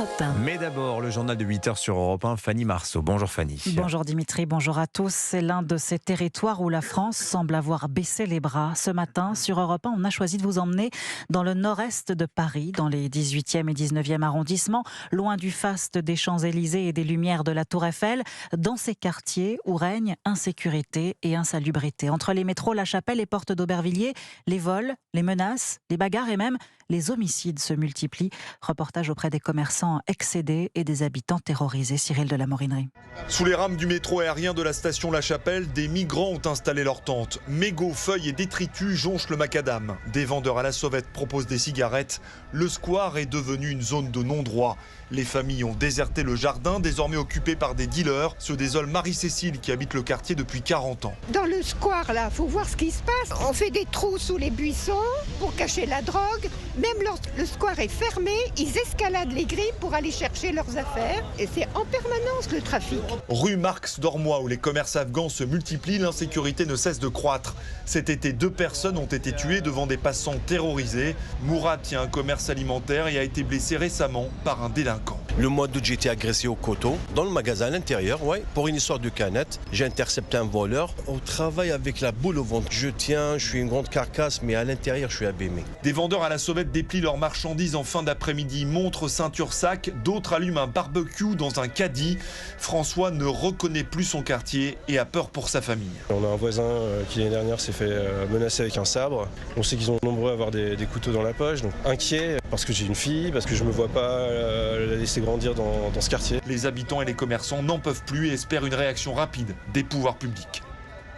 Europe 1. Mais d'abord, le journal de 8h sur Europe 1, Fanny Marceau. Bonjour Fanny. Bonjour Dimitri, bonjour à tous. C'est l'un de ces territoires où la France semble avoir baissé les bras. Ce matin, sur Europe 1, on a choisi de vous emmener dans le nord-est de Paris, dans les 18e et 19e arrondissements, loin du faste des Champs-Élysées et des lumières de la Tour Eiffel, dans ces quartiers où règne insécurité et insalubrité. Entre les métros La Chapelle et Porte d'Aubervilliers, les vols, les menaces, les bagarres et même les homicides se multiplient. Reportage auprès des commerçants excédés et des habitants terrorisés. Cyril de la Morinerie. Sous les rames du métro aérien de la station La Chapelle, des migrants ont installé leurs tentes. Mégots, feuilles et détritus jonchent le macadam. Des vendeurs à la sauvette proposent des cigarettes. Le square est devenu une zone de non-droit. Les familles ont déserté le jardin, désormais occupé par des dealers. Se désole Marie-Cécile qui habite le quartier depuis 40 ans. Dans le square, là, faut voir ce qui se passe. On fait des trous sous les buissons pour cacher la drogue. Même lorsque le square est fermé, ils escaladent les grilles pour aller chercher leurs affaires. Et c'est en permanence le trafic. Rue Marx d'Ormois, où les commerces afghans se multiplient, l'insécurité ne cesse de croître. Cet été, 2 personnes ont été tuées devant des passants terrorisés. Mourad tient un commerce alimentaire et a été blessé récemment par un délinquant. Le mois d'août, j'ai été agressé au couteau, dans le magasin à l'intérieur, pour une histoire de canette. J'ai intercepté un voleur. Au travail avec la boule au ventre. Je tiens, je suis une grande carcasse, mais à l'intérieur, je suis abîmé. Des vendeurs à la sauvette déplient leurs marchandises en fin d'après-midi. Montres, ceintures, sacs. D'autres allument un barbecue dans un caddie. François ne reconnaît plus son quartier et a peur pour sa famille. On a un voisin qui l'année dernière s'est fait menacer avec un sabre. On sait qu'ils sont nombreux à avoir des couteaux dans la poche. Donc inquiet parce que j'ai une fille, parce que je ne me vois pas la laisser grandir dans ce quartier. Les habitants et les commerçants n'en peuvent plus et espèrent une réaction rapide des pouvoirs publics.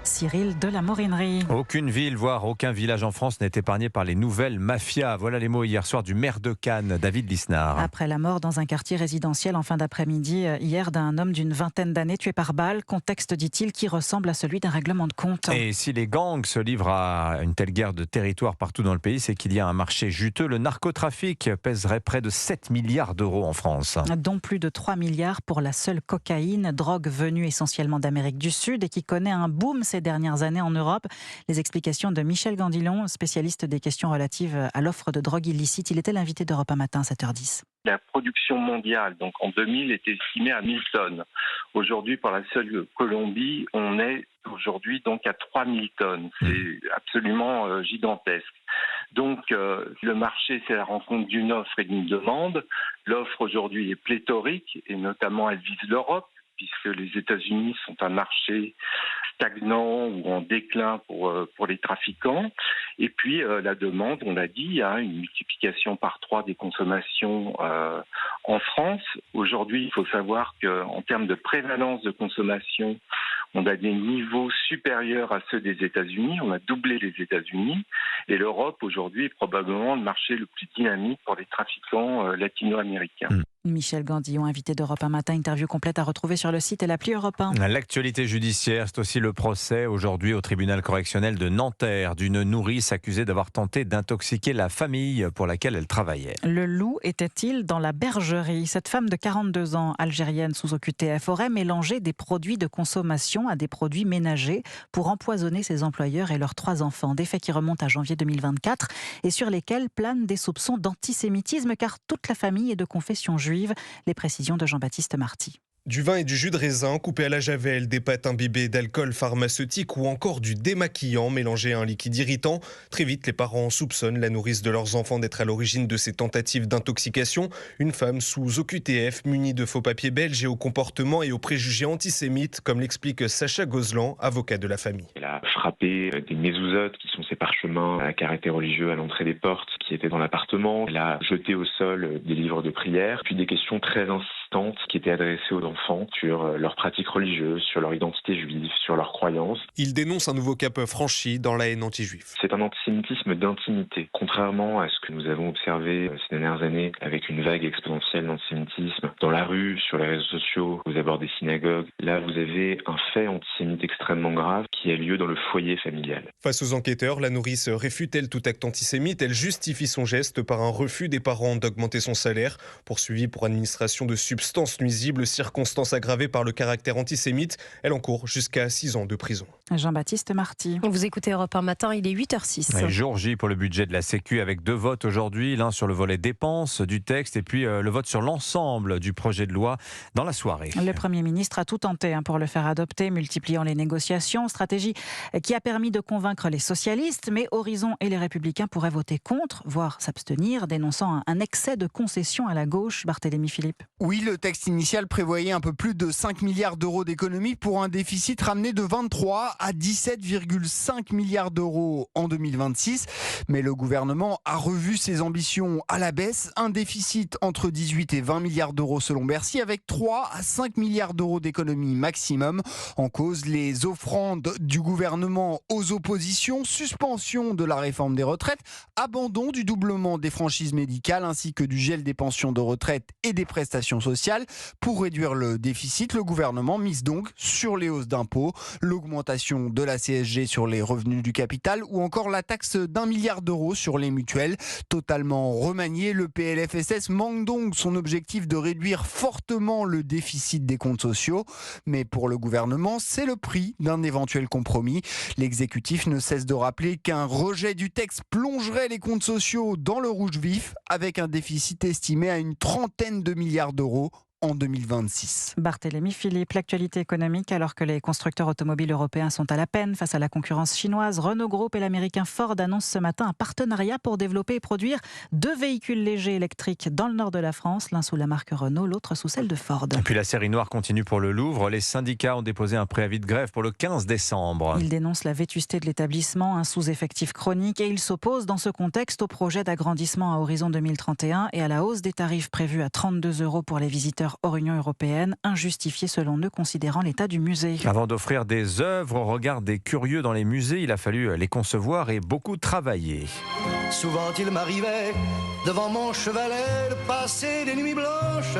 Cyril de la Morinerie. Aucune ville, voire aucun village en France n'est épargné par les nouvelles mafias. Voilà les mots hier soir du maire de Cannes, David Lisnard. Après la mort dans un quartier résidentiel en fin d'après-midi hier d'un homme d'une vingtaine d'années tué par balle, contexte, dit-il, qui ressemble à celui d'un règlement de compte. Et si les gangs se livrent à une telle guerre de territoire partout dans le pays, c'est qu'il y a un marché juteux. Le narcotrafic pèserait près de 7 milliards d'euros en France. Dont plus de 3 milliards pour la seule cocaïne, drogue venue essentiellement d'Amérique du Sud et qui connaît un boom ces dernières années en Europe. Les explications de Michel Gandilon, spécialiste des questions relatives à l'offre de drogue illicite. Il était l'invité d'Europe 1 matin à 7h10. La production mondiale, donc en 2000, était estimée à 1000 tonnes. Aujourd'hui, pour la seule Colombie, on est aujourd'hui donc à 3000 tonnes. C'est absolument gigantesque. Donc, le marché, c'est la rencontre d'une offre et d'une demande. L'offre aujourd'hui est pléthorique et notamment elle vise l'Europe, puisque les États-Unis sont un marché stagnant ou en déclin pour les trafiquants. Et puis la demande, on l'a dit, une multiplication par 3 des consommations en France. Aujourd'hui, il faut savoir qu'en termes de prévalence de consommation, on a des niveaux supérieurs à ceux des États-Unis. On a doublé les États-Unis. Et l'Europe, aujourd'hui, est probablement le marché le plus dynamique pour les trafiquants latino-américains. Michel Gandillon, invité d'Europe 1 matin. Interview complète à retrouver sur le site et l'appli Europe 1. L'actualité judiciaire, c'est aussi le procès aujourd'hui au tribunal correctionnel de Nanterre d'une nourrice accusée d'avoir tenté d'intoxiquer la famille pour laquelle elle travaillait. Le loup était-il dans la bergerie ? Cette femme de 42 ans, algérienne sous OQTF, aurait mélangé des produits de consommation à des produits ménagers pour empoisonner ses employeurs et leurs 3 enfants. Des faits qui remontent à janvier 2024 et sur lesquels planent des soupçons d'antisémitisme car toute la famille est de confession juive. Les précisions de Jean-Baptiste Marty. Du vin et du jus de raisin coupé à la javel, des pâtes imbibées d'alcool pharmaceutique ou encore du démaquillant mélangé à un liquide irritant. Très vite, les parents soupçonnent la nourrice de leurs enfants d'être à l'origine de ces tentatives d'intoxication. Une femme sous OQTF munie de faux papiers belges et au comportement et aux préjugés antisémites, comme l'explique Sacha Gozlan, avocat de la famille. Elle a frappé des mezouzotes, qui sont ces parchemins à caractère religieux à l'entrée des portes, qui étaient dans l'appartement. Elle a jeté au sol des livres de prière, puis des questions très insistantes qui étaient adressées aux enfants sur leurs pratiques religieuses, sur leur identité juive, sur leurs croyances. Il dénonce un nouveau cap franchi dans la haine anti-juive. C'est un antisémitisme d'intimité. Contrairement à ce que nous avons observé ces dernières années avec une vague exponentielle d'antisémitisme dans la rue, sur les réseaux sociaux, aux abords des synagogues, là vous avez un fait antisémite extrêmement grave qui a lieu dans le foyer familial. Face aux enquêteurs, la nourrice réfute-t-elle tout acte antisémite. Elle justifie son geste par un refus des parents d'augmenter son salaire, poursuivi pour administration de substances substance nuisible, circonstance aggravée par le caractère antisémite. Elle encourt jusqu'à 6 ans de prison. Jean-Baptiste Marty. Vous écoutez Europe 1 matin, il est 8h06. Et jour J pour le budget de la Sécu avec 2 votes aujourd'hui, l'un sur le volet dépenses du texte et puis le vote sur l'ensemble du projet de loi dans la soirée. Le Premier ministre a tout tenté pour le faire adopter, multipliant les négociations, stratégie qui a permis de convaincre les socialistes, mais Horizon et les Républicains pourraient voter contre, voire s'abstenir, dénonçant un excès de concessions à la gauche. Barthélémy Philippe. Oui, le texte initial prévoyait un peu plus de 5 milliards d'euros d'économies pour un déficit ramené de 23 à 17,5 milliards d'euros en 2026. Mais le gouvernement a revu ses ambitions à la baisse. Un déficit entre 18 et 20 milliards d'euros selon Bercy, avec 3 à 5 milliards d'euros d'économies maximum. En cause, les offrandes du gouvernement aux oppositions, suspension de la réforme des retraites, abandon du doublement des franchises médicales ainsi que du gel des pensions de retraite et des prestations sociales. Pour réduire le déficit, le gouvernement mise donc sur les hausses d'impôts, l'augmentation de la CSG sur les revenus du capital ou encore la taxe d'1 milliard d'euros sur les mutuelles. Totalement remanié, le PLFSS manque donc son objectif de réduire fortement le déficit des comptes sociaux. Mais pour le gouvernement, c'est le prix d'un éventuel compromis. L'exécutif ne cesse de rappeler qu'un rejet du texte plongerait les comptes sociaux dans le rouge vif, avec un déficit estimé à une trentaine de milliards d'euros en 2026. Barthélémy Philippe, l'actualité économique, alors que les constructeurs automobiles européens sont à la peine face à la concurrence chinoise, Renault Group et l'américain Ford annoncent ce matin un partenariat pour développer et produire 2 véhicules légers électriques dans le nord de la France, l'un sous la marque Renault, l'autre sous celle de Ford. Et puis la série noire continue pour le Louvre. Les syndicats ont déposé un préavis de grève pour le 15 décembre. Ils dénoncent la vétusté de l'établissement, un sous-effectif chronique, et ils s'opposent dans ce contexte au projet d'agrandissement à horizon 2031 et à la hausse des tarifs prévus à 32 € pour les visiteurs hors Union européenne, injustifié selon eux, considérant l'état du musée. Avant d'offrir des œuvres au regard des curieux dans les musées, il a fallu les concevoir et beaucoup travailler. Souvent il m'arrivait devant mon chevalet de passer des nuits blanches,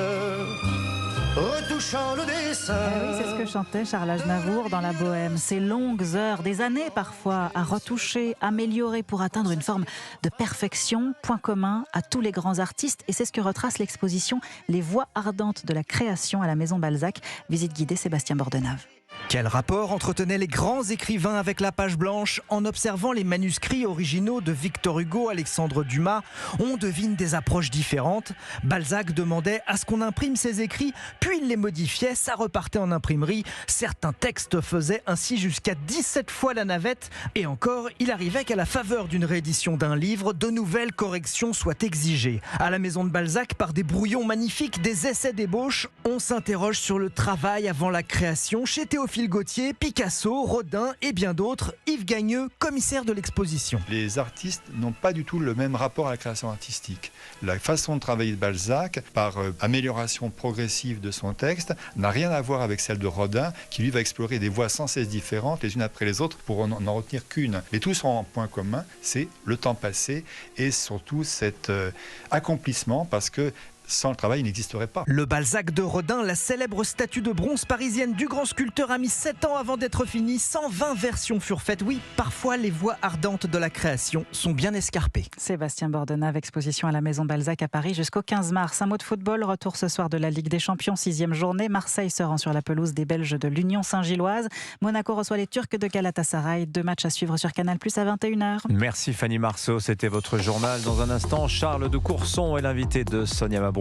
retouchant le dessin. Oui, c'est ce que chantait Charles Aznavour dans La Bohème. Ces longues heures, des années parfois, à retoucher, améliorer pour atteindre une forme de perfection, point commun à tous les grands artistes. Et c'est ce que retrace l'exposition Les voix ardentes de la création à la Maison Balzac. Visite guidée Sébastien Bordenave. Quel rapport entretenaient les grands écrivains avec la page blanche? En observant les manuscrits originaux de Victor Hugo, Alexandre Dumas, on devine des approches différentes. Balzac demandait à ce qu'on imprime ses écrits, puis il les modifiait, ça repartait en imprimerie. Certains textes faisaient ainsi jusqu'à 17 fois la navette. Et encore, il arrivait qu'à la faveur d'une réédition d'un livre, de nouvelles corrections soient exigées. À la maison de Balzac, par des brouillons magnifiques, des essais d'ébauche, on s'interroge sur le travail avant la création chez Théophile Gautier, Picasso, Rodin et bien d'autres. Yves Gagneux, commissaire de l'exposition. Les artistes n'ont pas du tout le même rapport à la création artistique. La façon de travailler de Balzac, par amélioration progressive de son texte, n'a rien à voir avec celle de Rodin, qui lui va explorer des voies sans cesse différentes, les unes après les autres, pour n'en retenir qu'une. Et tous ont un point commun, c'est le temps passé et surtout cet accomplissement, parce que sans le travail, il n'existerait pas. Le Balzac de Rodin, la célèbre statue de bronze parisienne du grand sculpteur, a mis 7 ans avant d'être finie. 120 versions furent faites. Oui, parfois les voies ardentes de la création sont bien escarpées. Sébastien Bordenave, exposition à la Maison Balzac à Paris jusqu'au 15 mars. Un mot de football, retour ce soir de la Ligue des Champions, 6e journée. Marseille se rend sur la pelouse des Belges de l'Union Saint-Gilloise. Monaco reçoit les Turcs de Galatasaray. 2 matchs à suivre sur Canal+ à 21h. Merci Fanny Marceau, c'était votre journal. Dans un instant, Charles de Courson est l'invité de Sonia Mabrouk.